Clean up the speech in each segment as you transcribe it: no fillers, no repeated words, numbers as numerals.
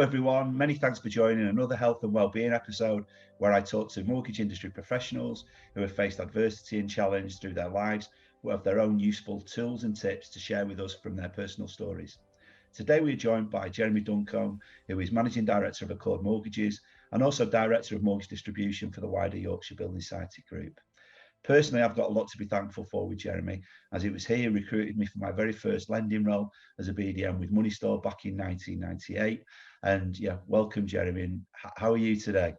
everyone, many thanks for joining another Health and Wellbeing episode where I talk to mortgage industry professionals who have faced adversity and challenge through their lives, who have their own useful tools and tips to share with us from their personal stories. Today we're joined by Jeremy Duncombe, who is Managing Director of Accord Mortgages and also Director of Mortgage Distribution for the wider Yorkshire Building Society group. Personally, I've got a lot to be thankful for with Jeremy, as it was he who recruited me for my very first lending role as a BDM with Money Store back in 1998. And yeah, welcome, Jeremy. And how are you today?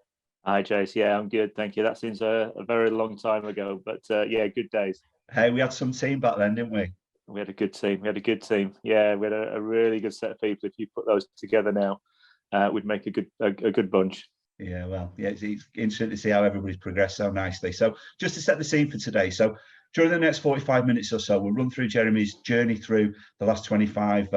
Hi, Jace. Yeah, I'm good. Thank you. That seems a very long time ago, but yeah, good days. Hey, we had some team back then, didn't we? We had a good team. Yeah, we had a really good set of people. If you put those together now, we'd make a good bunch. Yeah, well, yeah, it's interesting to see how everybody's progressed so nicely. So just to set the scene for today, so during the next 45 minutes or so, we'll run through Jeremy's journey through the last 25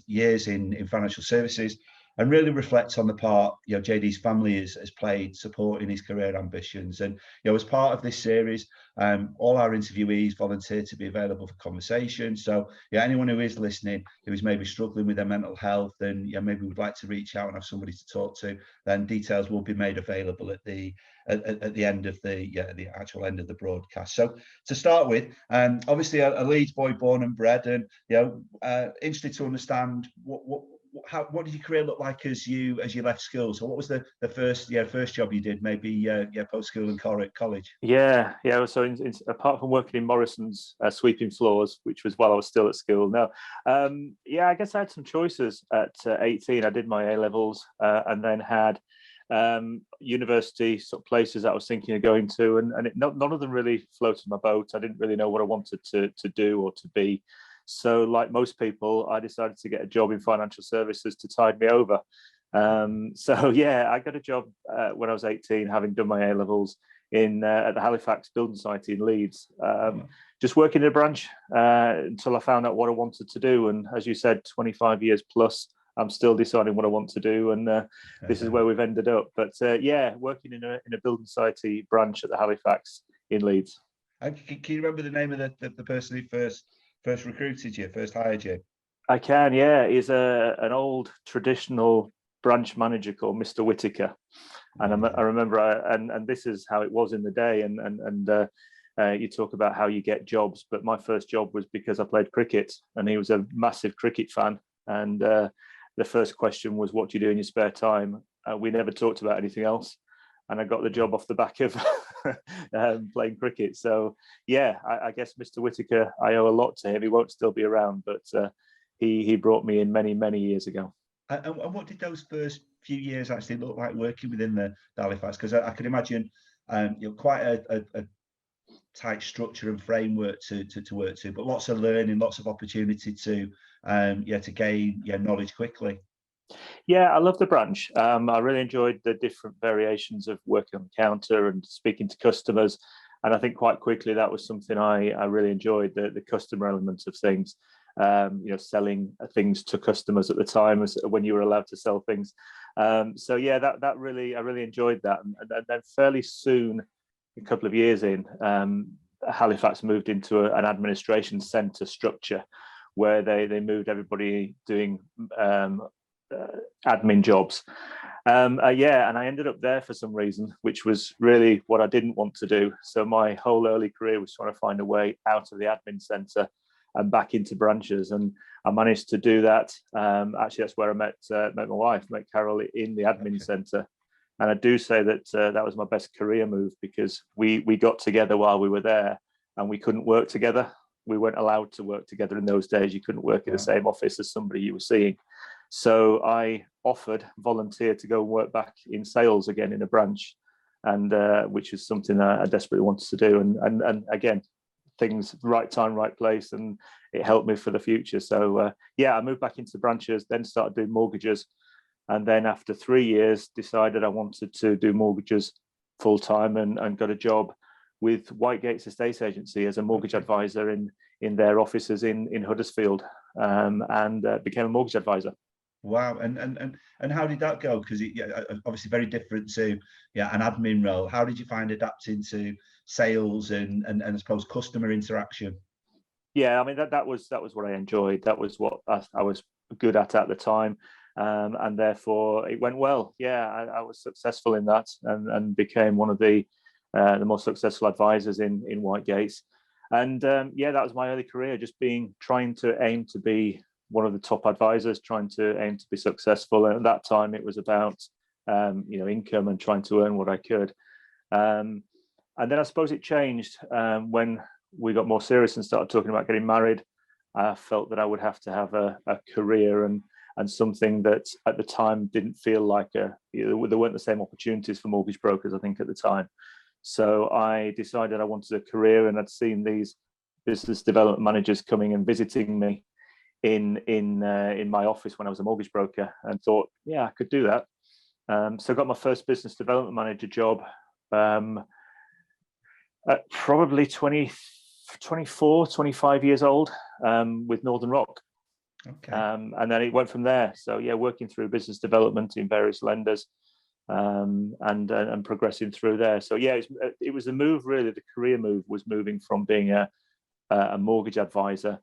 years in financial services and really reflect on the part, JD's family has played supporting his career ambitions. And, as part of this series, all our interviewees volunteer to be available for conversation. So, anyone who is listening, who is maybe struggling with their mental health and maybe would like to reach out and have somebody to talk to, then details will be made available at the end of the actual end of the broadcast. So to start with, obviously a Leeds boy born and bred, and interested to understand what did your career look like as you left school? So what was the first job you did, maybe post school and college? Yeah. So apart from working in Morrison's sweeping floors, which was while I was still at school. Now, I guess I had some choices at 18. I did my A levels and then had university sort of places that I was thinking of going to, and none of them really floated my boat. I didn't really know what I wanted to do or to be. So like most people, I decided to get a job in financial services to tide me over. I got a job when I was 18, having done my A levels at the Halifax Building Society in Leeds, just working in a branch until I found out what I wanted to do. And as you said, 25 years plus, I'm still deciding what I want to do, and this is where we've ended up. But working in a building society branch at the Halifax in Leeds. Can you remember the name of the person who first recruited you, first hired you? I can, yeah. He's an old traditional branch manager called Mr. Whitaker, and I remember, and this is how it was in the day. And you talk about how you get jobs, but my first job was because I played cricket, and he was a massive cricket fan, and the first question was, what do you do in your spare time? We never talked about anything else. And I got the job off the back of playing cricket. So, I guess Mr. Whitaker, I owe a lot to him. He won't still be around, but he brought me in many, many years ago. And what did those first few years actually look like working within the Halifax? Because I can imagine quite a tight structure and framework to work to, but lots of learning, lots of opportunity to gain knowledge quickly. Yeah, I love the branch. I really enjoyed the different variations of working on the counter and speaking to customers, and I think quite quickly that was something I really enjoyed, the customer element of things. Selling things to customers at the time when you were allowed to sell things. That really, I really enjoyed that, and then fairly soon, a couple of years in, Halifax moved into an administration centre structure where they moved everybody doing admin jobs. And I ended up there for some reason, which was really what I didn't want to do. So my whole early career was trying to find a way out of the admin centre and back into branches, and I managed to do that. Actually, that's where I met my wife, met Carol, in the admin centre. And I do say that that was my best career move, because we got together while we were there, and we couldn't work together. We weren't allowed to work together in those days. You couldn't work in the same office as somebody you were seeing. So I volunteered to go and work back in sales again in a branch, and which is something I desperately wanted to do. And again, things, right time, right place, and it helped me for the future. So I moved back into branches, then started doing mortgages. And then after 3 years, decided I wanted to do mortgages full time, and got a job with Whitegates Estate Agency as a mortgage advisor in their offices in Huddersfield, and became a mortgage advisor. Wow. And how did that go? Because obviously very different to an admin role. How did you find adapting to sales and I suppose customer interaction? Yeah, I mean that was what I enjoyed. That was what I was good at the time. and therefore it went well. Yeah, I was successful in that, and became one of the most successful advisors in Whitegates. And yeah, that was my early career, just trying to aim to be one of the top advisors, trying to aim to be successful. And at that time, it was about income and trying to earn what I could. And then I suppose it changed when we got more serious and started talking about getting married. I felt that I would have to have a career and something that at the time didn't feel like there weren't the same opportunities for mortgage brokers, I think, at the time. So I decided I wanted a career, and I'd seen these business development managers coming and visiting me in my office when I was a mortgage broker, and thought, yeah, I could do that. So I got my first business development manager job at probably 24, 25 years old, with Northern Rock. Okay. And then it went from there. So yeah, working through business development in various lenders, and progressing through there. So yeah, it was a move, really. The career move was moving from being a mortgage advisor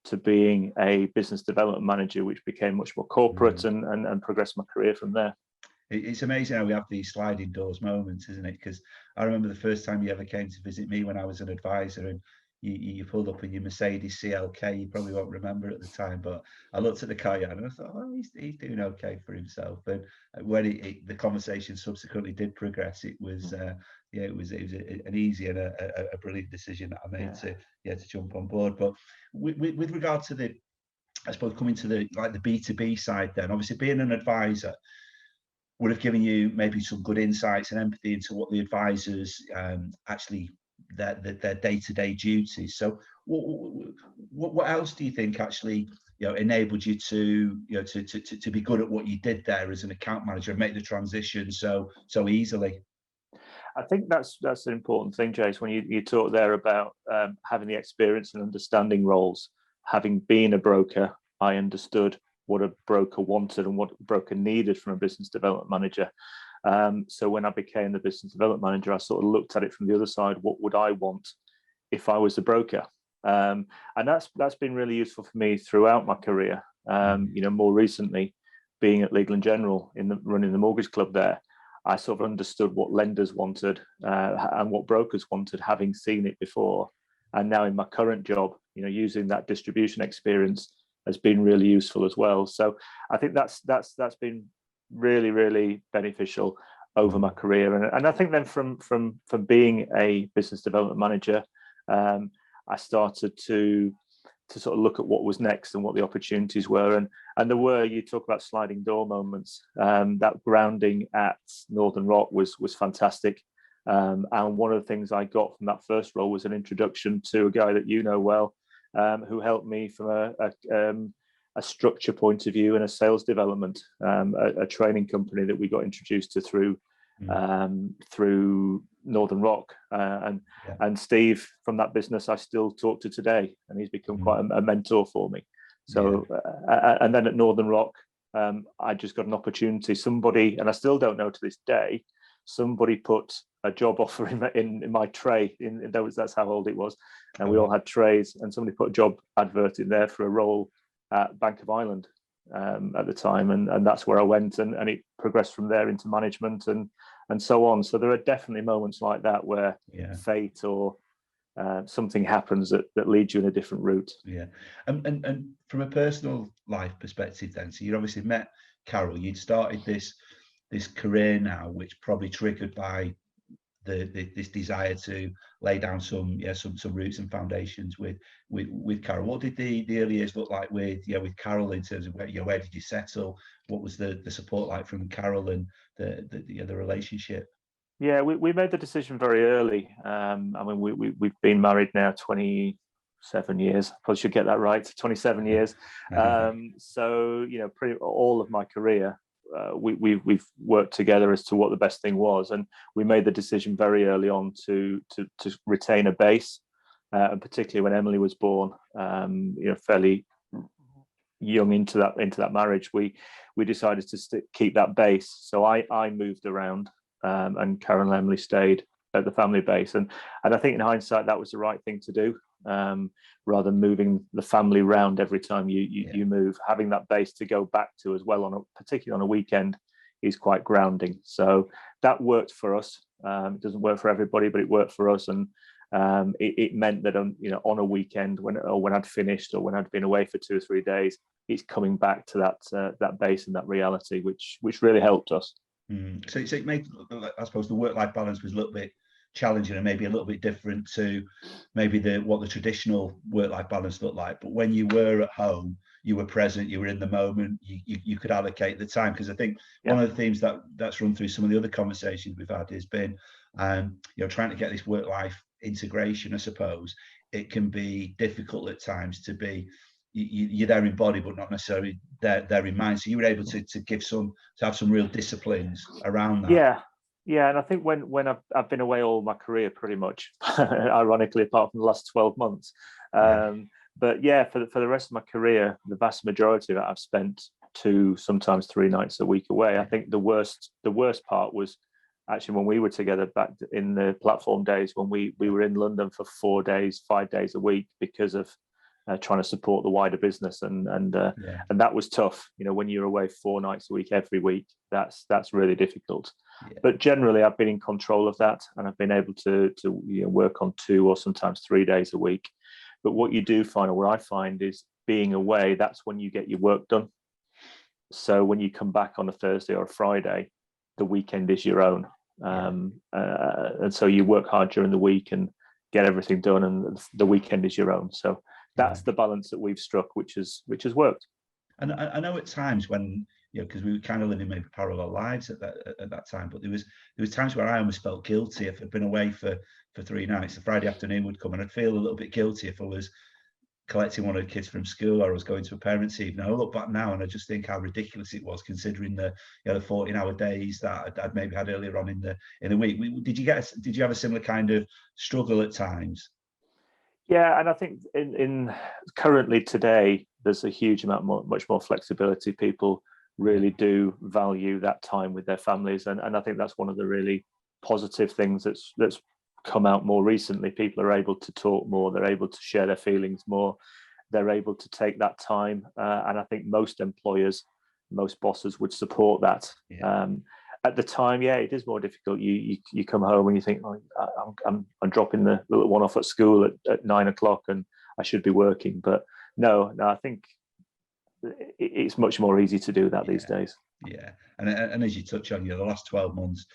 to being a business development manager, which became much more corporate, and progressed my career from there. It's amazing how we have these sliding doors moments, isn't it? Because I remember the first time you ever came to visit me when I was an advisor, and you pulled up in your Mercedes CLK. You probably won't remember at the time, but I looked at the car and I thought, oh, he's doing okay for himself. And when the conversation subsequently did progress, it was it was an easy and a brilliant decision that I made to jump on board. But with regard to I suppose coming to the B2B side, then obviously being an advisor would have given you maybe some good insights and empathy into what the advisors actually their day-to-day duties. So what else do you think actually enabled you to to be good at what you did there as an account manager and make the transition so easily? I think that's an important thing, Jace, when you talk there about having the experience and understanding roles. Having been a broker, I understood what a broker wanted and what a broker needed from a business development manager. So when I became the business development manager, I sort of looked at it from the other side. What would I want if I was the broker? And that's been really useful for me throughout my career. More recently, being at Legal & General running the mortgage club there, I sort of understood what lenders wanted and what brokers wanted, having seen it before. And now in my current job, using that distribution experience has been really useful as well. So I think that's been really, really beneficial over my career. And I think then from being a business development manager, I started to sort of look at what was next and what the opportunities were. And there were, you talk about sliding door moments, that grounding at Northern Rock was fantastic. And one of the things I got from that first role was an introduction to a guy that you know well, who helped me from a structure point of view and a sales development, a training company that we got introduced to through Northern Rock, and Steve from that business I still talk to today, and he's become quite a mentor for me. So and then at Northern Rock, I just got an opportunity. Somebody, and I still don't know to this day, somebody put a job offer in my tray. That's how old it was, and we all had trays. And somebody put a job advert in there for a role at Bank of Ireland at the time, and that's where I went, and it progressed from there into management and so on. So there are definitely moments like that where fate or something happens that leads you in a different route. Yeah, and from a personal life perspective, then, so you obviously met Carol. You'd started this career now, which probably triggered by this desire to lay down some roots and foundations with Carol. What did the early years look like with Carol in terms of where did you settle? What was the support like from Carol and the relationship? Yeah, we made the decision very early. I mean, we've been married now 27 years. Probably should get that right. 27 years. So pretty all of my career, we've worked together as to what the best thing was, and we made the decision very early on to retain a base, and particularly when Emily was born, fairly young into that marriage, we decided to keep that base. So I moved around, and Karen and Emily stayed at the family base, and I think in hindsight that was the right thing to do. rather than moving the family round every time you move. Having that base to go back to as well, particularly on a weekend, is quite grounding. So that worked for us. It doesn't work for everybody, but it worked for us. And it meant that on a weekend, when I'd finished or when I'd been away for 2 or 3 days, it's coming back to that base and that reality, which really helped us. So it made, I suppose, the work-life balance was a little bit challenging and maybe a little bit different to maybe what the traditional work-life balance looked like. But when you were at home, you were present, you were in the moment, you could allocate the time. Because I think one of the themes that's run through some of the other conversations we've had has been, trying to get this work-life integration. I suppose it can be difficult at times to be, you're there in body, but not necessarily there in mind. So you were able to have some real disciplines around that. Yeah, and I think when I've been away all my career, pretty much, ironically, apart from the last 12 months. But for the rest of my career, the vast majority of it I've spent 2, sometimes 3 nights a week away. I think the worst part was actually when we were together back in the platform days, when we were in London for 4 days, 5 days a week, because of trying to support the wider business, and that was tough. When you're away 4 nights a week every week, that's really difficult. But generally, I've been in control of that, and I've been able to work on 2 or sometimes 3 days a week. But what you do find, or what I find, is being away, that's when you get your work done. So when you come back on a Thursday or a Friday, the weekend is your own. And so you work hard during the week and get everything done, and the weekend is your own. So that's the balance that we've struck, which has worked. And I know at times when, because we were kind of living maybe parallel lives at that time, but there was times where I almost felt guilty if I'd been away for 3 nights. The Friday afternoon would come and I'd feel a little bit guilty if I was collecting one of the kids from school or I was going to a parents' evening. I look back now and I just think how ridiculous it was, considering the 14-hour days that I'd maybe had earlier on in the week. Did you have a similar kind of struggle at times? Yeah, and I think in currently today, there's a huge amount much more flexibility. People really do value that time with their families, and I think that's one of the really positive things that's come out more recently. People are able to talk more, they're able to share their feelings more, they're able to take that time, and I think most employers, most bosses would support that. At the time, it is more difficult. You come home and you think, I'm dropping the little one off at school at 9 o'clock and I should be working. But no, I think it's much more easy to do that these days. Yeah, and as you touch on, the last 12 months,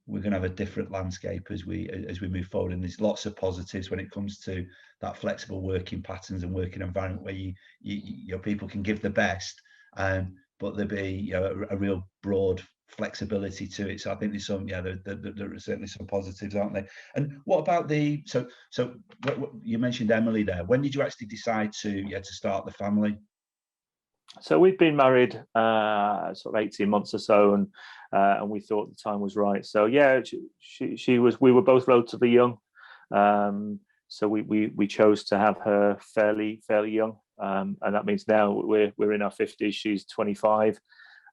we're going to have a different landscape as we move forward, and there's lots of positives when it comes to that flexible working patterns and working environment where you people can give the best, but there be a real broad flexibility to it. So I think there's some there are certainly some positives, aren't there? And what about so you mentioned Emily there. When did you actually decide to start the family? So we've been married sort of 18 months or so, and we thought the time was right. So we were both relatively young, so we chose to have her fairly young, and that means now we're in our 50s. She's 25,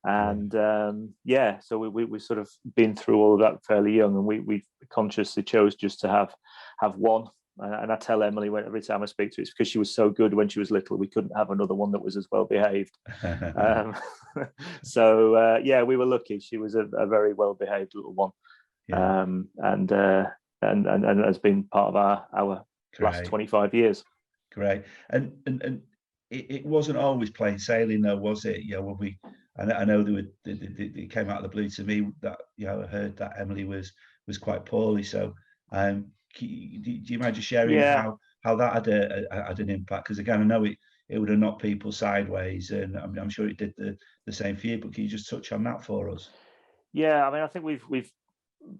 and so we sort of been through all of that fairly young, and we consciously chose just to have one. And I tell Emily every time I speak to her, it's because she was so good when she was little, we couldn't have another one that was as well behaved. So we were lucky. She was a very well behaved little one, and has been part of our last 25 years. Great. And it wasn't always plain sailing, though, was it? I know it came out of the blue to me that I heard that Emily was quite poorly. So do you mind just sharing how that had an impact? Because again, I know it would have knocked people sideways, and I'm sure it did the same for you. But can you just touch on that for us? Yeah, I mean, I think we've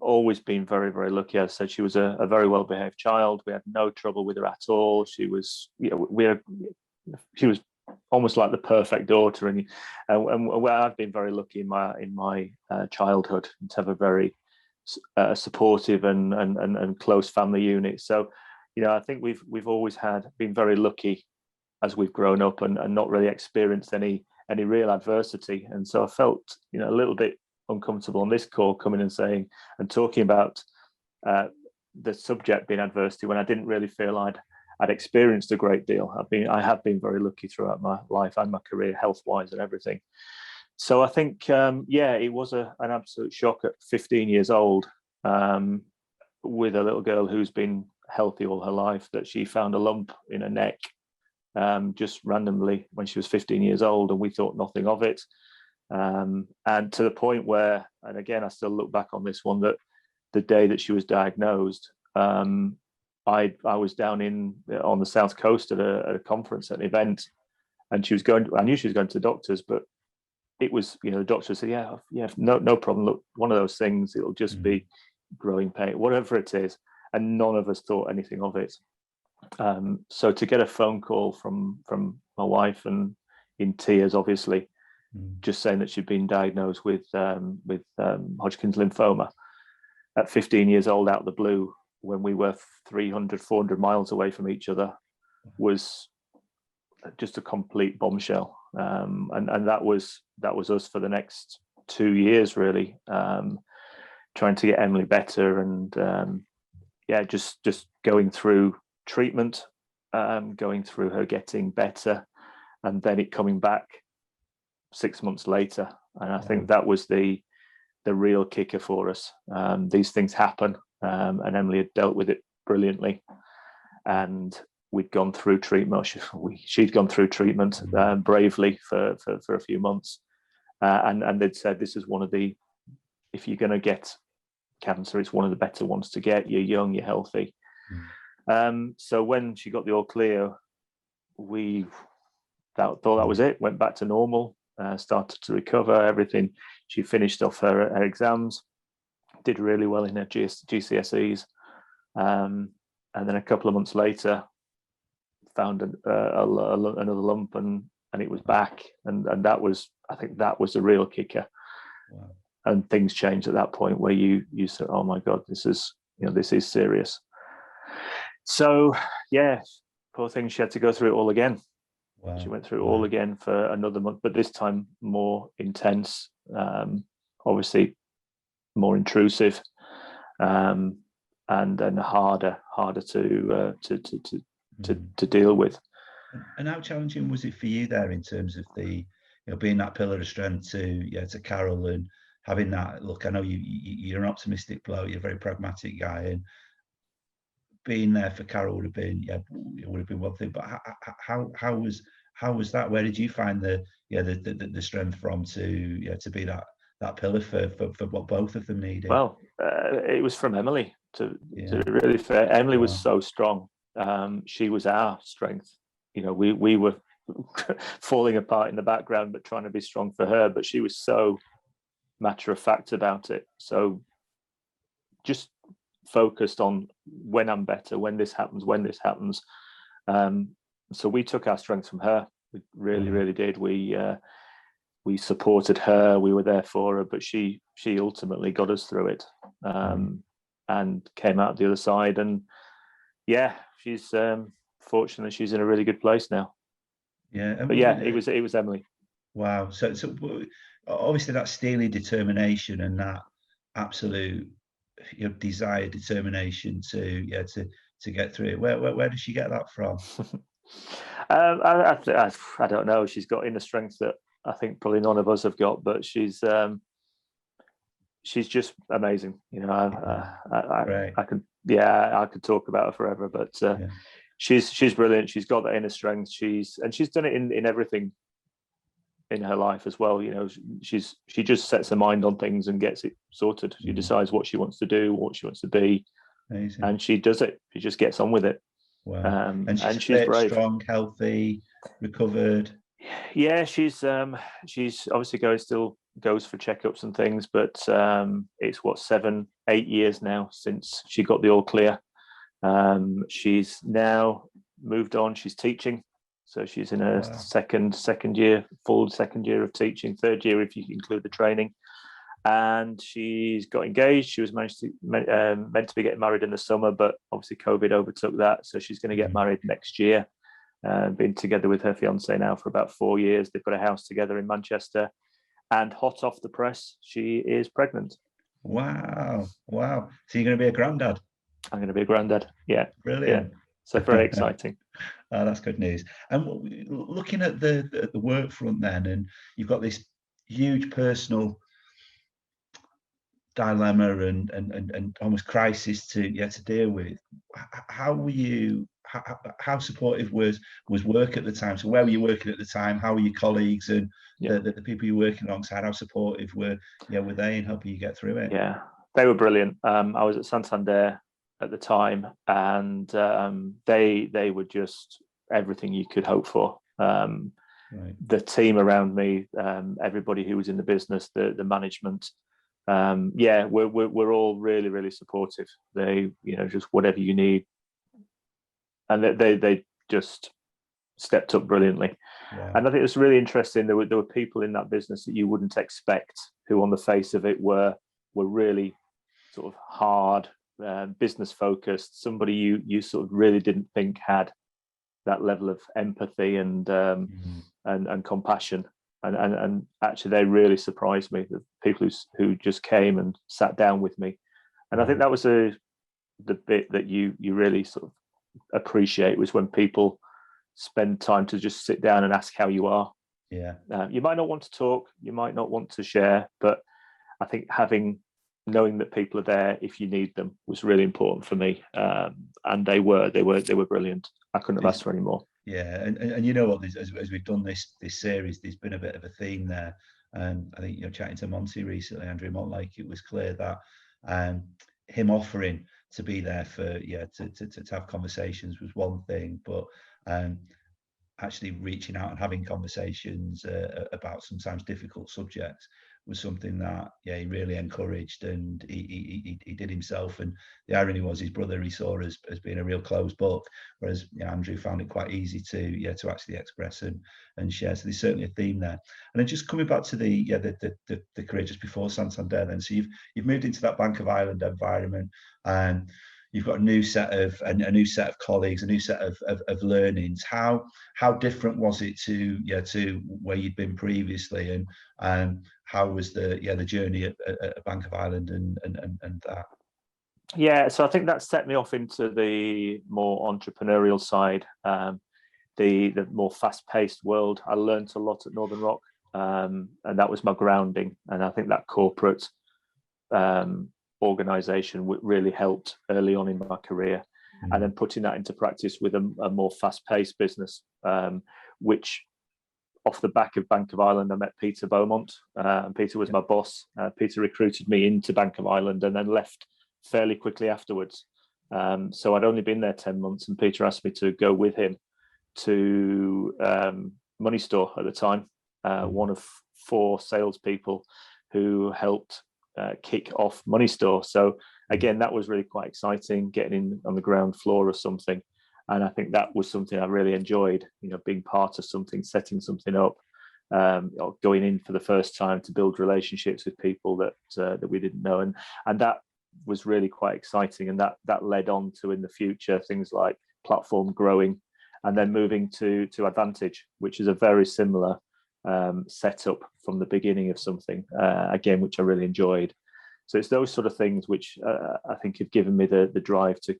always been very, very lucky. As I said, she was a very well behaved child. We had no trouble with her at all. She was, she was almost like the perfect daughter, and I've been very lucky in my childhood to have a very supportive and close family unit. So I think we've always been very lucky as we've grown up and not really experienced any real adversity. And so I felt a little bit uncomfortable on this call coming and saying and talking about the subject being adversity when I didn't really feel I'd I'd experienced a great deal. I have been very lucky throughout my life and my career, health-wise and everything. So I think, it was an absolute shock at 15 years old, with a little girl who's been healthy all her life, that she found a lump in her neck, just randomly when she was 15 years old, and we thought nothing of it. And to the point where, and again, I still look back on this one, that the day that she was diagnosed, I was down on the south coast at a conference, at an event, and I knew she was going to the doctors, but it was, the doctor said, no problem. Look, one of those things, it'll just be growing pain, whatever it is. And none of us thought anything of it. So to get a phone call from my wife, and in tears, obviously, just saying that she'd been diagnosed with Hodgkins lymphoma at 15 years old, out of the blue, when we were 300, 400 miles away from each other, was just a complete bombshell. And that was us for the next 2 years, really, trying to get Emily better, and just going through treatment, going through her getting better, and then it coming back 6 months later. And I think that was the real kicker for us. These things happen, and Emily had dealt with it brilliantly, and we'd gone through treatment. She'd gone through treatment bravely for a few months, and they'd said, this is one of the, if you're going to get cancer, it's one of the better ones to get. You're young, you're healthy. So when she got the all clear, we thought that was it. Went back to normal, started to recover everything. She finished off her exams, did really well in her GCSEs, and then a couple of months later found another lump, and it was back, and that was, I think that was the real kicker. Wow. And things changed at that point, where you said, oh my God, this is serious. So poor thing, she had to go through it all again. Wow. She went through it all again for another month, but this time more intense, obviously more intrusive, and harder to deal with. And how challenging was it for you there, in terms of the, being that pillar of strength to Carol, and having that look? I know you're an optimistic bloke, you're a very pragmatic guy, and being there for Carol would have been one thing. But how was that? Where did you find the strength from to be that pillar for what both of them needed? Well, it was from Emily. To really fair, Emily was so strong. She was our strength. We were falling apart in the background, but trying to be strong for her. But she was so matter of fact about it. So just focused on, when I'm better, when this happens. So we took our strength from her. We really did. We supported her. We were there for her, but she ultimately got us through it, and came out the other side. And she's fortunately, she's in a really good place now. But it was Emily. Wow. So obviously that steely determination, and that absolute desire, determination to get through it. Where does she get that from? I don't know. She's got inner strength that I think probably none of us have got, but she's just amazing. I could talk about her forever, but she's brilliant. She's got that inner strength. She's done it in everything in her life as well. She just sets her mind on things and gets it sorted. She decides what she wants to do, what she wants to be. Amazing. And she does it. She just gets on with it. Wow. And she's brave, strong, healthy, recovered. Yeah, she's obviously still goes for checkups and things, but it's 7-8 years now since she got the all clear. She's now moved on. She's teaching, so she's in her second year, full second year of teaching, third year if you include the training. And she's got engaged. She was meant to be getting married in the summer, but obviously COVID overtook that. So she's going to get married next year. Been together with her fiance now for about 4 years. They've got a house together in Manchester. And hot off the press, she is pregnant. Wow. So you're going to be a granddad? I'm going to be a granddad. Yeah. Brilliant. Yeah. So very exciting. That's good news. And looking at the work front then, and you've got this huge personal dilemma and almost crisis to deal with. How were you? How supportive was work at the time? So where were you working at the time? How were your colleagues and the people you were working alongside? How supportive were they in helping you get through it? Yeah, they were brilliant. I was at Santander at the time, and they were just everything you could hope for. Right. The team around me, everybody who was in the business, the management, we're all really, really supportive. They, just whatever you need, and they just stepped up brilliantly. Wow. And I think it was really interesting. There were people in that business that you wouldn't expect, who on the face of it were really sort of hard, business focused. Somebody you sort of really didn't think had that level of empathy and compassion. And actually, they really surprised me. The people who just came and sat down with me, and I think that was the bit that you really sort of appreciate, was when people spend time to just sit down and ask how you are. Yeah. You might not want to talk, you might not want to share, but I think knowing that people are there if you need them was really important for me. And they were brilliant. I couldn't have asked for any more. Yeah, and you know what? As we've done this series, there's been a bit of a theme there. And I think chatting to Monty recently, Andrew Montlake, it was clear that him offering to be there for to have conversations was one thing, but actually reaching out and having conversations about sometimes difficult subjects was something that he really encouraged, and he did himself. And the irony was, his brother he saw as being a real closed book, whereas Andrew found it quite easy to actually express and share. So there's certainly a theme there. And then just coming back to the career just before Santander, then, so you've moved into that Bank of Ireland environment, and you've got a new set of colleagues, a new set of learnings. How different was it to where you'd been previously, and how was the journey at Bank of Ireland and that? Yeah, so I think that set me off into the more entrepreneurial side, the more fast-paced world. I learned a lot at Northern Rock, and that was my grounding. And I think that corporate organisation really helped early on in my career. And then putting that into practice with a more fast-paced business, which off the back of Bank of Ireland, I met Peter Beaumont, and Peter was my boss. Peter recruited me into Bank of Ireland and then left fairly quickly afterwards. So I'd only been there 10 months, and Peter asked me to go with him to Money Store at the time, one of 4 salespeople who helped kick off Money Store. So again, that was really quite exciting, getting in on the ground floor of something. And I think that was something I really enjoyed, being part of something, setting something up, going in for the first time to build relationships with people that we didn't know. And that was really quite exciting. And that led on to, in the future, things like platform growing, and then moving to Advantage, which is a very similar setup from the beginning of something, again, which I really enjoyed. So it's those sort of things which I think have given me the drive to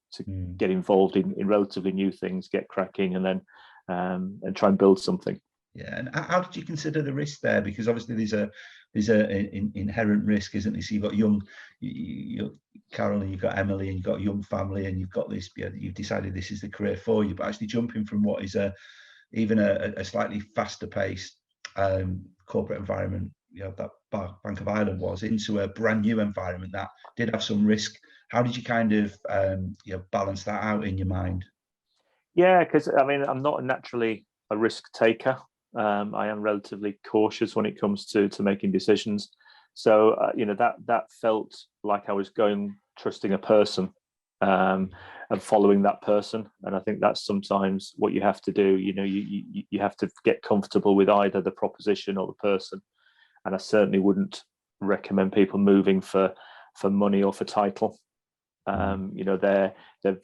get involved in relatively new things, get cracking, and then and try and build something. Yeah, and how did you consider the risk there? Because obviously there's an inherent risk, isn't there? So you've got Carol, and you've got Emily, and you've got a young family, and you've got this. You've decided this is the career for you, but actually jumping from what is even a slightly faster paced corporate environment, that Bank of Ireland was, into a brand new environment that did have some risk. How did you kind of balance that out in your mind? Yeah, because I mean, I'm not naturally a risk taker. I am relatively cautious when it comes to making decisions. So that felt like I was trusting a person and following that person. And I think that's sometimes what you have to do. You have to get comfortable with either the proposition or the person. And I certainly wouldn't recommend people moving for money or for title. They're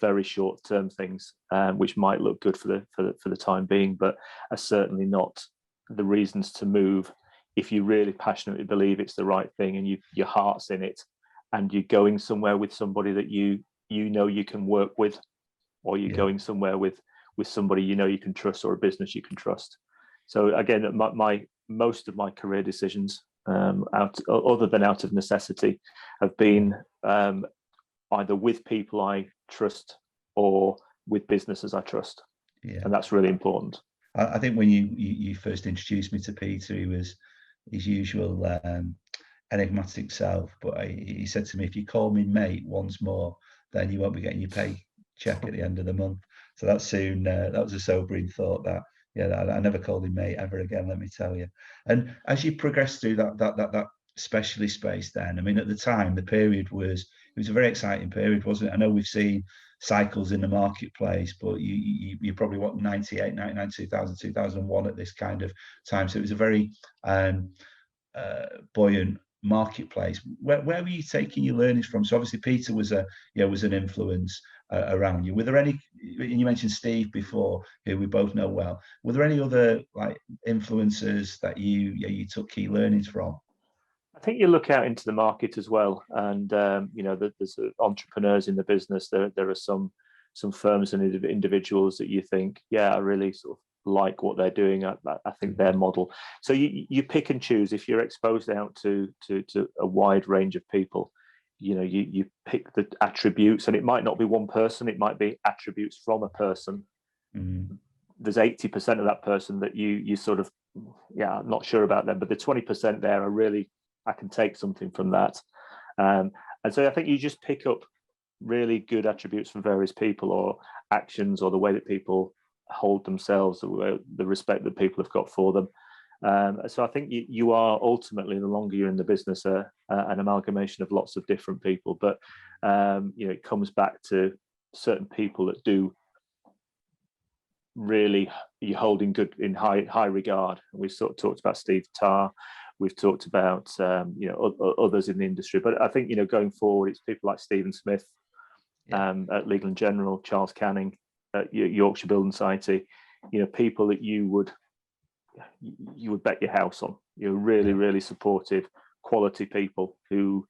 very short-term things, which might look good for the time being, but are certainly not the reasons to move. If you really passionately believe it's the right thing, and your heart's in it, and you're going somewhere with somebody that you can work with, or you're going somewhere with somebody you know you can trust, or a business you can trust. So again, most of my career decisions, other than out of necessity, have been either with people I trust or with businesses I trust. Yeah. And that's really important. I think when you first introduced me to Peter, he was his usual enigmatic self, but he said to me, if you call me mate once more, then you won't be getting your pay check at the end of the month. So that was a sobering thought. That I never called him mate ever again, let me tell you. And as you progressed through that specialist space, then, I mean, at the time, the period was a very exciting period, wasn't it? I know we've seen cycles in the marketplace, but you probably want 98, 99, 2000, 2001 at this kind of time. So it was a very buoyant marketplace. Where were you taking your learnings from? So obviously Peter was an influence around you. Were there any? You mentioned Steve before, who we both know well. Were there any other like influencers that you took key learnings from? I think you look out into the market as well, and there's entrepreneurs in the business. There are some firms and individuals that you think, I really sort of like what they're doing. I think their model. So you pick and choose. If you're exposed out to a wide range of people, you pick the attributes, and it might not be one person. It might be attributes from a person. There's 80% of that person that you sort of, I'm not sure about them, but the 20% there are really, I can take something from that. And so I think you just pick up really good attributes from various people, or actions, or the way that people hold themselves, or the respect that people have got for them. So I think you are ultimately, the longer you're in the business, an amalgamation of lots of different people. But it comes back to certain people that do really you hold in high regard. And we sort of talked about Steve Tarr. We've talked about others in the industry, but I think going forward, it's people like Stephen Smith at Legal and General, Charles Canning at Yorkshire Building Society. People that you would bet your house on. Really supportive, quality people who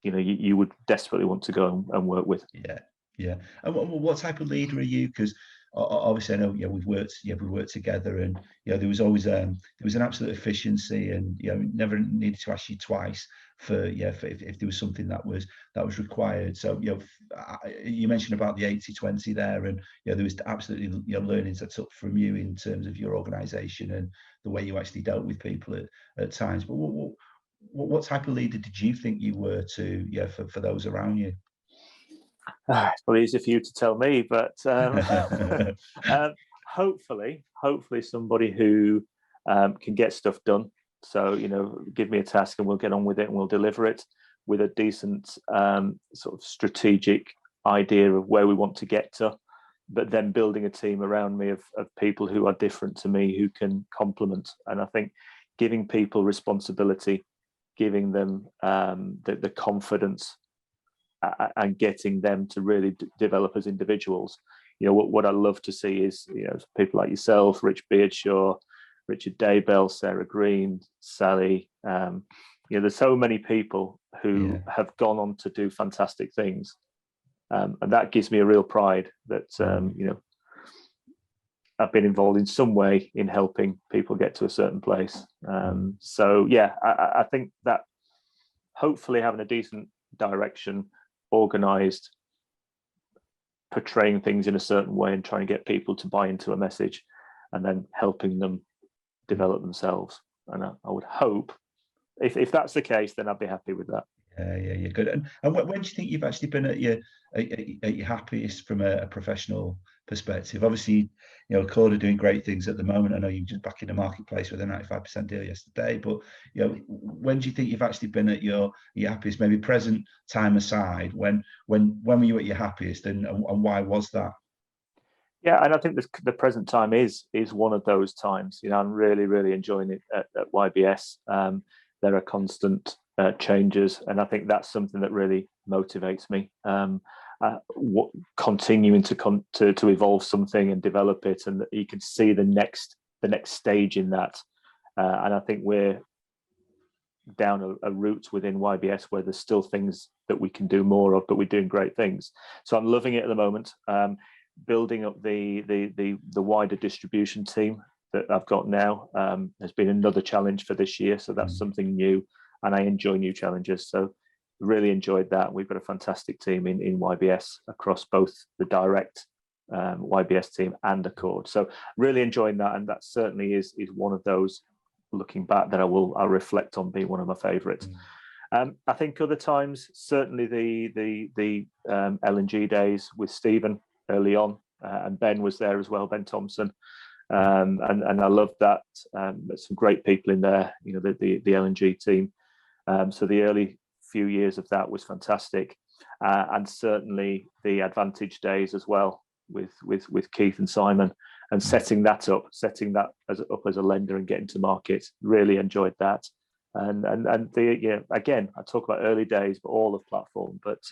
you would desperately want to go and work with. Yeah. And what type of leader are you? Because obviously I know we've worked together, and there was always there was an absolute efficiency, and never needed to ask you twice for if there was something that was required. So you mentioned about the 80-20 there, and there was absolutely learnings I took from you in terms of your organization and the way you actually dealt with people at times. But what type of leader did you think you were for those around you? It's probably easier for you to tell me, but hopefully somebody who can get stuff done. So give me a task and we'll get on with it, and we'll deliver it with a decent sort of strategic idea of where we want to get to, but then building a team around me of people who are different to me, who can complement. And I think giving people responsibility, giving them the confidence, and getting them to really develop as individuals. What I love to see is people like yourself, Rich Beardshaw, Richard Daybell, Sarah Green, Sally. There's so many people who have gone on to do fantastic things, and that gives me a real pride that I've been involved in some way in helping people get to a certain place. I think that hopefully having a decent direction, organized, portraying things in a certain way, and trying to get people to buy into a message, and then helping them develop themselves. And I would hope, if that's the case, then I'd be happy with that. Yeah, good. And when do you think you've actually been at your happiest from a professional perspective? Obviously, Accord are doing great things at the moment. I know you're just back in the marketplace with a 95% deal yesterday, but when do you think you've actually been at your happiest? Maybe present time aside, when were you at your happiest, and why was that? Yeah, and I think the present time is one of those times. I'm really enjoying it at YBS. There are constant changes, and I think that's something that really motivates me. Continuing to evolve something and develop it, and you can see the next stage in that. And I think we're down a route within YBS where there's still things that we can do more of, but we're doing great things. So I'm loving it at the moment. building up the wider distribution team that I've got now has been another challenge for this year. So that's something new, and I enjoy new challenges. So really enjoyed that. We've got a fantastic team in YBS across both the direct YBS team and Accord. So really enjoying that, and that certainly is one of those, looking back, that I'll reflect on being one of my favourites. I think other times, certainly the L&G days with Stephen early on, and Ben was there as well, Ben Thompson, and I loved that. Some great people in there, the L&G team. So the early few years of that was fantastic, and certainly the Advantage days as well with Keith and Simon, and setting that up as a lender and getting to market. Really enjoyed that. And again, I talk about early days, but all of platform, but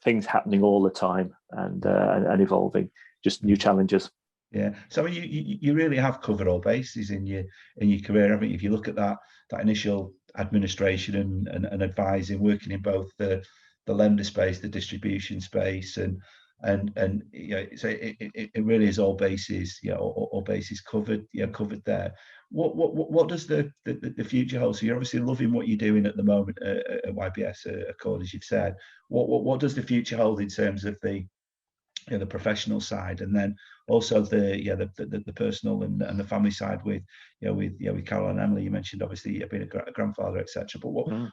things happening all the time and evolving, just new challenges. Yeah, so you really have covered all bases in your career. I think if you look at that initial administration and advising, working in both the lender space, the distribution space, and so it really is all bases, all bases covered, covered there. What does the future hold? So you're obviously loving what you're doing at the moment at YBS, Accord, as you've said. What does the future hold in terms of the professional side, and then also the personal and the family side with Carol and Emily? You mentioned obviously being a grandfather, etc. But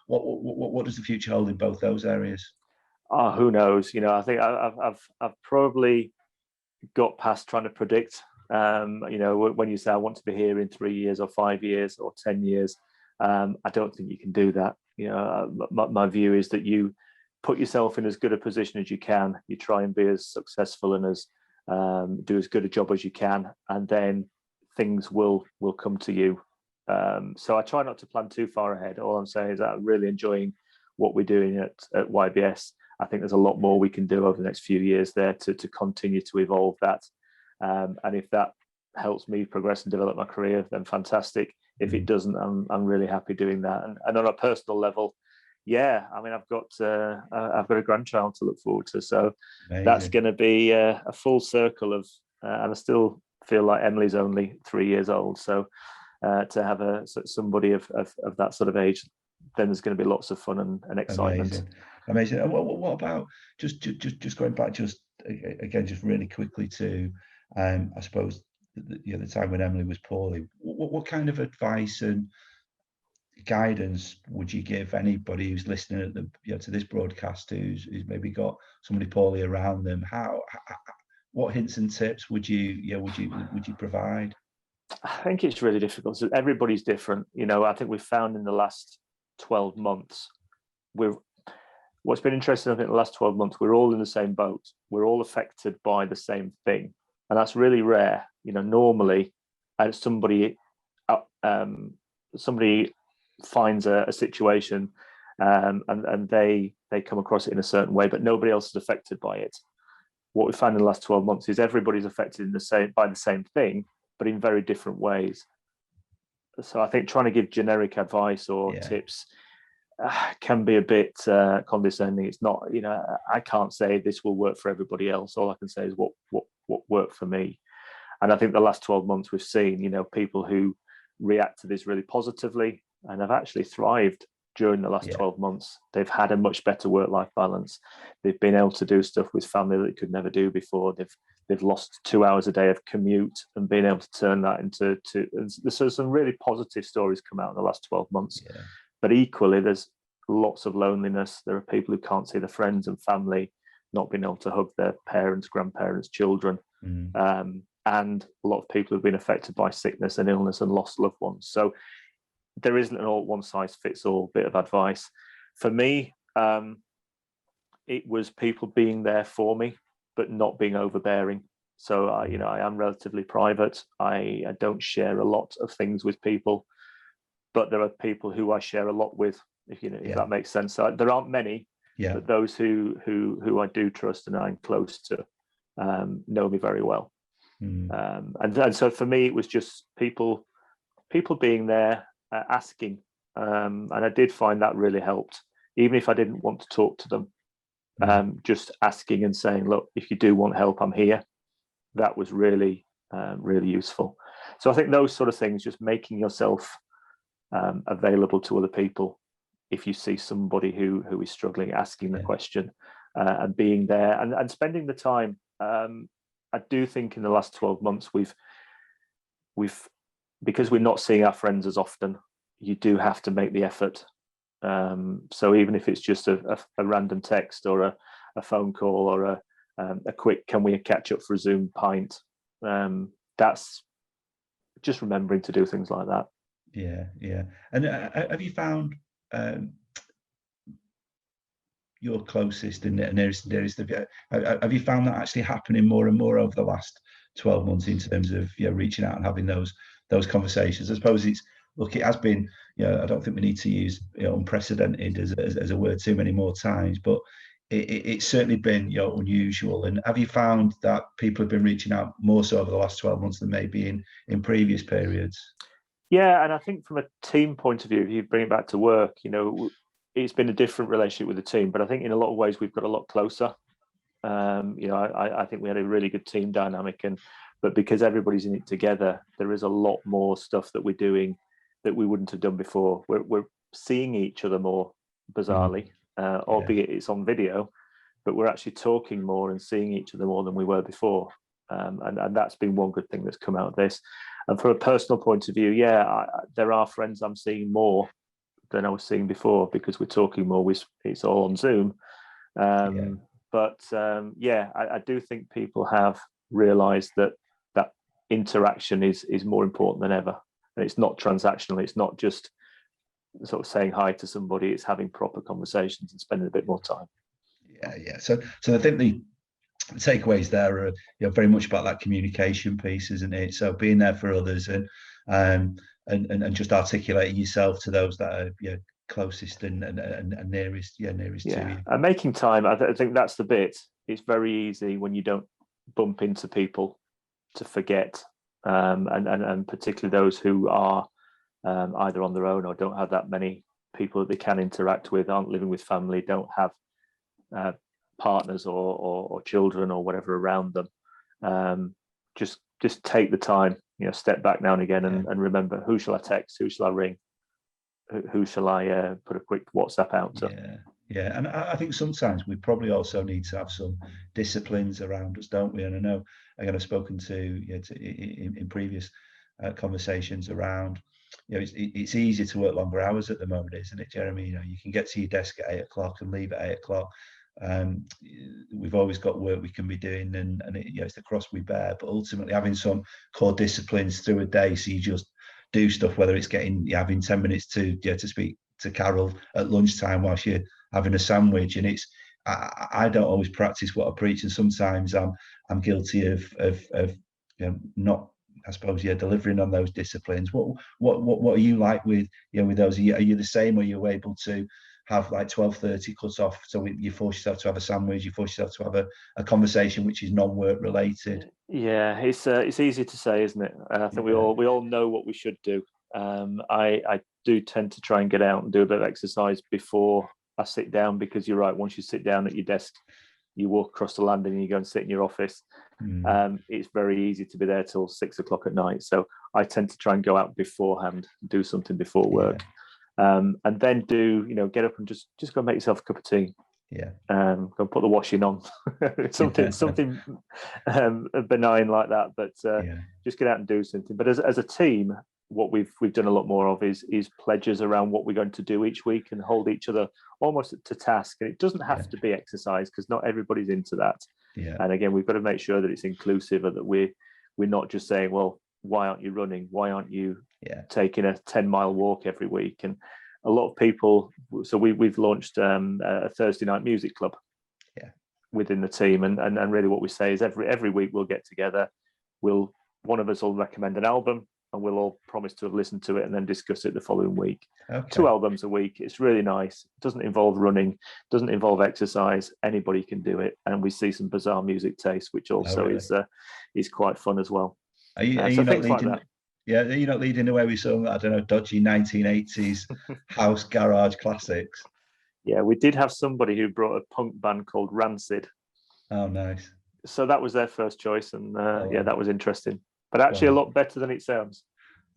what does the future hold in both those areas? Oh, who knows? I think I've probably got past trying to predict. When you say I want to be here in 3 years or 5 years or 10 years, I don't think you can do that. My view is that you put yourself in as good a position as you can. You try and be as successful and as do as good a job as you can, and then things will come to you. So I try not to plan too far ahead. All I'm saying is that I'm really enjoying what we're doing at YBS. I think there's a lot more we can do over the next few years there to continue to evolve that. And if that helps me progress and develop my career, then fantastic. If it doesn't, I'm really happy doing that. And on a personal level, yeah, I mean, I've got a grandchild to look forward to. So amazing. That's going to be a full circle of, and I still feel like Emily's only 3 years old. So to have somebody of that sort of age, then there's going to be lots of fun and excitement. Amazing. And what about just going back just really quickly to I suppose the time when Emily was poorly. What kind of advice and guidance would you give anybody who's listening to this broadcast who's maybe got somebody poorly around them? What hints and tips would you provide? I think it's really difficult. So everybody's different. I think we've found in the last 12 months, what's been interesting, I think, the last 12 months, we're all in the same boat. We're all affected by the same thing. And that's really rare. Normally, somebody finds a situation and they come across it in a certain way, but nobody else is affected by it. What we found in the last 12 months is everybody's affected by the same thing, but in very different ways. So I think trying to give generic advice or tips can be a bit condescending. It's not, I can't say this will work for everybody else. All I can say is what worked for me. And I think the last 12 months we've seen, people who react to this really positively and have actually thrived during the last 12 months. They've had a much better work-life balance. They've been able to do stuff with family that they could never do before. They've lost 2 hours a day of commute and been able to turn that into so some really positive stories come out in the last 12 months. Yeah. But equally, there's lots of loneliness. There are people who can't see their friends and family, not being able to hug their parents, grandparents, children. And a lot of people have been affected by sickness and illness and lost loved ones. So there isn't an all one-size-fits-all bit of advice. For me, it was people being there for me, but not being overbearing. So, I am relatively private. I don't share a lot of things with people, but there are people who I share a lot with, if that makes sense. So there aren't many, but those who I do trust and I'm close to know me very well. And so for me, it was just people being there, asking, and I did find that really helped. Even if I didn't want to talk to them, just asking and saying, look, if you do want help, I'm here. That was really, really useful. So I think those sort of things, just making yourself available to other people. If you see somebody who is struggling, asking the question and being there and spending the time. I do think in the last 12 months, we've because we're not seeing our friends as often, you do have to make the effort. So even if it's just a random text or a phone call or a quick, can we catch up for a Zoom pint? That's just remembering to do things like that. Yeah. And have you found your closest and nearest of you, have you found that actually happening more and more over the last 12 months in terms of reaching out and having those conversations? I suppose it has been, I don't think we need to use unprecedented as a word too many more times, but it's certainly been unusual. And have you found that people have been reaching out more so over the last 12 months than maybe in previous periods? Yeah, and I think from a team point of view, if you bring it back to work, it's been a different relationship with the team, but I think in a lot of ways we've got a lot closer. I think we had a really good team dynamic, but because everybody's in it together, there is a lot more stuff that we're doing that we wouldn't have done before. We're seeing each other more, bizarrely, albeit it's on video, but we're actually talking more and seeing each other more than we were before. And that's been one good thing that's come out of this. And from a personal point of view, there are friends I'm seeing more than I was seeing before because we're talking more. It's all on Zoom. But I do think people have realised that interaction is more important than ever. And it's not transactional. It's not just sort of saying hi to somebody. It's having proper conversations and spending a bit more time. Yeah. So I think the takeaways there are very much about that communication piece, isn't it? So being there for others and just articulating yourself to those that are closest and nearest to you. And making time, I think that's the bit. It's very easy when you don't bump into people to forget, and particularly those who are either on their own or don't have that many people that they can interact with, aren't living with family, don't have partners or children or whatever around them. Just take the time, step back now and again and remember, who shall I text, who shall I ring, who shall I put a quick WhatsApp out to? Yeah, and I think sometimes we probably also need to have some disciplines around us, don't we? And I know, again, I've spoken to in previous conversations around, it's easy to work longer hours at the moment, isn't it, Jeremy? You can get to your desk at 8 o'clock and leave at 8 o'clock. We've always got work we can be doing, and it's the cross we bear. But ultimately, having some core disciplines through a day, so you just do stuff, whether it's having 10 minutes to speak to Carol at lunchtime whilst you're having a sandwich, and it's I don't always practice what I preach, and sometimes I'm guilty of not, I suppose, delivering on those disciplines. What are you like with those? Are you the same? Or are you able to have like 12:30 cut off, so you force yourself to have a sandwich, you force yourself to have a conversation which is non-work related? Yeah, it's easy to say, isn't it? I think we all know what we should do. I do tend to try and get out and do a bit of exercise before I sit down, because you're right, once you sit down at your desk, you walk across the landing and you go and sit in your office. It's very easy to be there till 6 o'clock at night. So I tend to try and go out beforehand, do something before work. And then get up and just go make yourself a cup of tea. Go put the washing on. something benign like that, but just get out and do something. But as a team, what we've done a lot more of is pledges around what we're going to do each week, and hold each other almost to task. And it doesn't have to be exercise, because not everybody's into that. And again, we've got to make sure that it's inclusive, and that we're not just saying, well, why aren't you running? Why aren't you taking a 10-mile walk every week? And a lot of people, so we've launched a Thursday night music club within the team, and really what we say is every week we'll get together, one of us will recommend an album, and we'll all promise to have listened to it and then discuss it the following week. 2 albums a week. It's really nice. It doesn't involve running, doesn't involve exercise. Anybody can do it, and we see some bizarre music taste, which also is quite fun as well. Are you not leading? Like that. Yeah, are you not leading away with some, I don't know, dodgy 1980s house garage classics? Yeah, we did have somebody who brought a punk band called Rancid. Oh, nice. So that was their first choice, and yeah, that was interesting. But actually, a Wow. lot better than it sounds.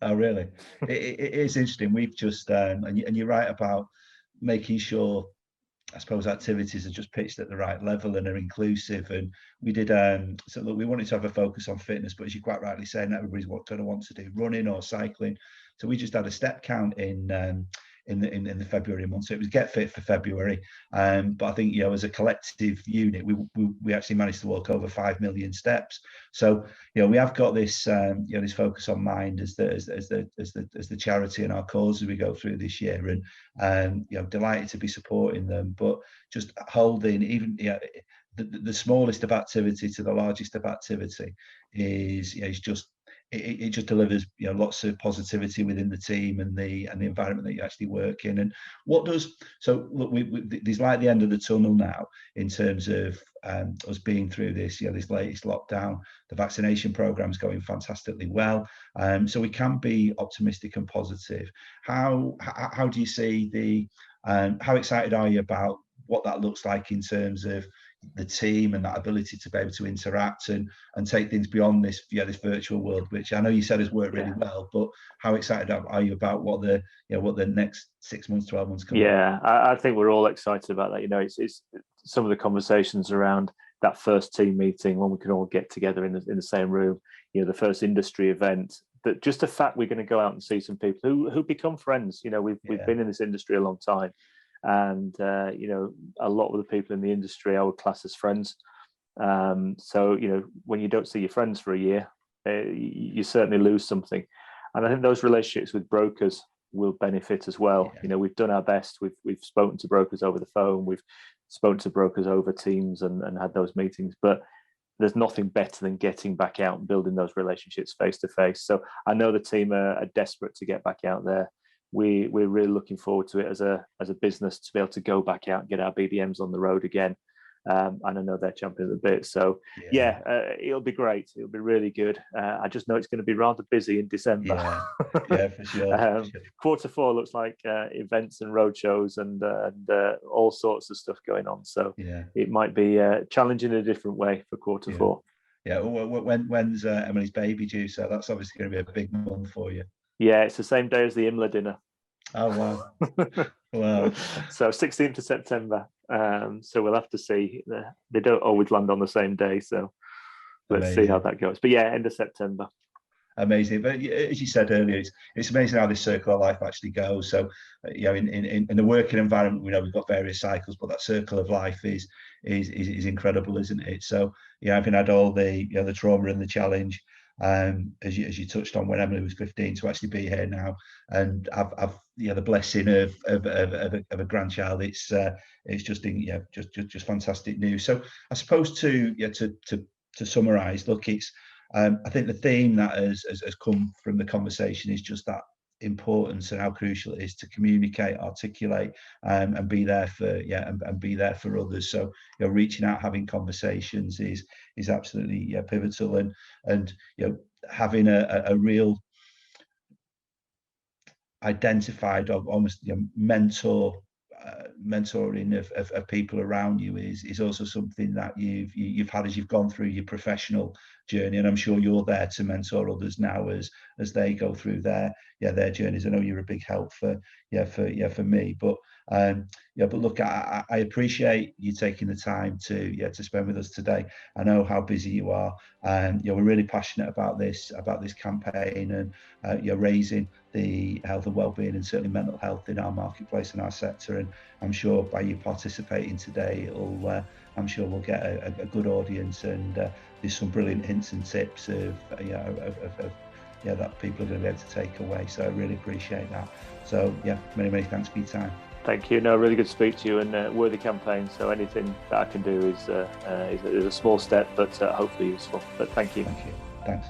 Oh, really? It is interesting. We've just, and you're right about making sure, I suppose, activities are just pitched at the right level and are inclusive. And we did, so look, we wanted to have a focus on fitness, but as you're quite rightly saying, everybody's going to want to do running or cycling. So we just had a step count in the February month. So it was Get Fit for February. But I think, as a collective unit, we actually managed to walk over 5 million steps. So, we have got this, this focus on mind as the charity and our cause as we go through this year, and delighted to be supporting them, but just holding even the smallest of activity to the largest of activity is just. It just delivers lots of positivity within the team and the environment that you actually work in. And what does, so look, there's light at the end of the tunnel now in terms of us being through this this latest lockdown. The vaccination program is going fantastically well, so we can be optimistic and positive. How do you see the how excited are you about what that looks like in terms of the team and that ability to be able to interact and take things beyond this this virtual world, which I know you said has worked really well, but how excited are you about what the what the next 6 months, 12 months come? I think we're all excited about that. It's some of the conversations around that first team meeting when we can all get together in the same room, the first industry event, that just the fact we're going to go out and see some people who become friends. We've been in this industry a long time, and a lot of the people in the industry I would class as friends. So when you don't see your friends for a year, you certainly lose something. And I think those relationships with brokers will benefit as well. We've done our best. We've spoken to brokers over the phone. We've spoken to brokers over Teams and had those meetings. But there's nothing better than getting back out and building those relationships face to face. So I know the team are desperate to get back out there. We're really looking forward to it as a business to be able to go back out and get our BDMs on the road again. And I know they're champing a bit. So it'll be great. It'll be really good. I just know it's going to be rather busy in December. Yeah, for sure. Quarter 4 looks like events and roadshows and all sorts of stuff going on. So it might be challenging in a different way for quarter 4. Yeah. When's Emily's baby due? So that's obviously going to be a big month for you. Yeah, it's the same day as the IMLA dinner. Oh, wow. Wow. So 16th of September. So we'll have to see. They don't always land on the same day. So let's see how that goes. But yeah, end of September. Amazing. But as you said earlier, it's amazing how this circle of life actually goes. So, in the working environment, we know we've got various cycles, but that circle of life is incredible, isn't it? So, having had all the the trauma and the challenge, as you touched on when Emily was 15, to actually be here now and have the blessing of a grandchild, it's just just fantastic news. So I suppose to summarize, look, it's I think the theme that has come from the conversation is just that importance and how crucial it is to communicate, articulate, and be there for and be there for others. So reaching out, having conversations is absolutely pivotal, and having a real identified of almost mentoring of people around you is also something that you've had as you've gone through your professional journey, and I'm sure you're there to mentor others now as they go through their journeys. I know you're a big help for me, but look, I appreciate you taking the time to spend with us today. I know how busy you are, and we're really passionate about this campaign and raising the health and wellbeing and certainly mental health in our marketplace and our sector. And I'm sure by you participating today, I'm sure we'll get a good audience, and there's some brilliant hints and tips of that people are going to be able to take away. So I really appreciate that. So many thanks for your time. Thank you. No, really good to speak to you, and worthy campaign. So anything that I can do is a small step, but hopefully useful. But thank you. Thank you. Thanks.